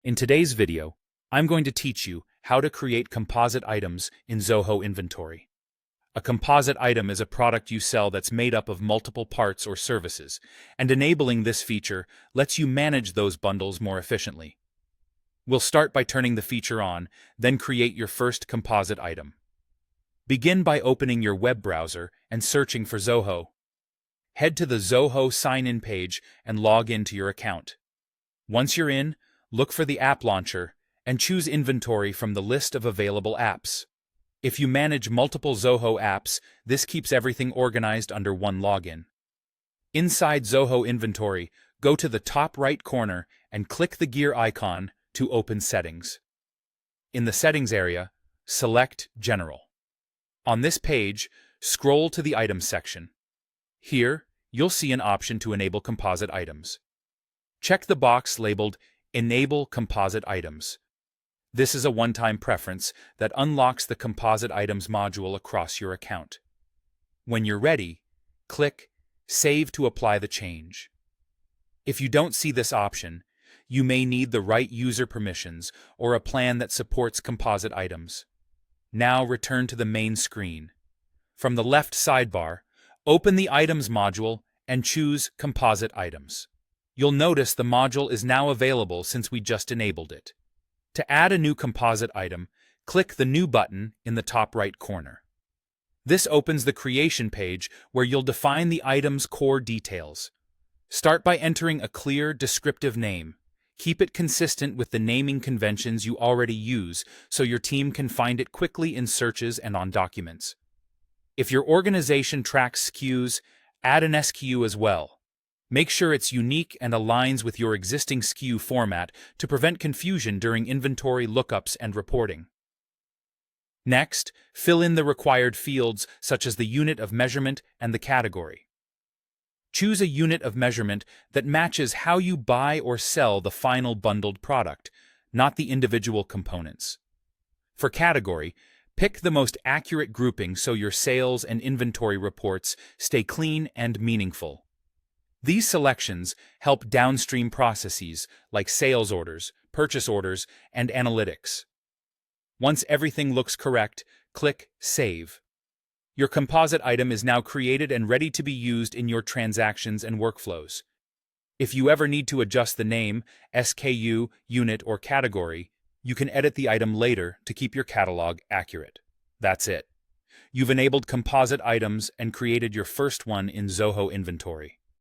In today's video, I'm going to teach you how to create composite items in Zoho Inventory. A composite item is a product you sell that's made up of multiple parts or services, and enabling this feature lets you manage those bundles more efficiently. We'll start by turning the feature on, then create your first composite item. Begin by opening your web browser and searching for Zoho. Head to the Zoho sign-in page and log into your account. Once you're in, look for the app launcher and choose Inventory from the list of available apps. If you manage multiple Zoho apps, this keeps everything organized under one login. Inside Zoho Inventory, go to the top right corner and click the gear icon to open Settings. In the Settings area, select General. On this page, scroll to the Items section. Here, you'll see an option to enable composite items. Check the box labeled Enable Composite Items. This is a one-time preference that unlocks the Composite Items module across your account. When you're ready, click Save to apply the change. If you don't see this option, you may need the right user permissions or a plan that supports composite items. Now return to the main screen. From the left sidebar, open the Items module and choose Composite Items. You'll notice the module is now available since we just enabled it. To add a new composite item, click the New button in the top right corner. This opens the creation page where you'll define the item's core details. Start by entering a clear, descriptive name. Keep it consistent with the naming conventions you already use so your team can find it quickly in searches and on documents. If your organization tracks SKUs, add an SKU as well. Make sure it's unique and aligns with your existing SKU format to prevent confusion during inventory lookups and reporting. Next, fill in the required fields such as the unit of measurement and the category. Choose a unit of measurement that matches how you buy or sell the final bundled product, not the individual components. For category, pick the most accurate grouping so your sales and inventory reports stay clean and meaningful. These selections help downstream processes like sales orders, purchase orders, and analytics. Once everything looks correct, click Save. Your composite item is now created and ready to be used in your transactions and workflows. If you ever need to adjust the name, SKU, unit, or category, you can edit the item later to keep your catalog accurate. That's it. You've enabled composite items and created your first one in Zoho Inventory.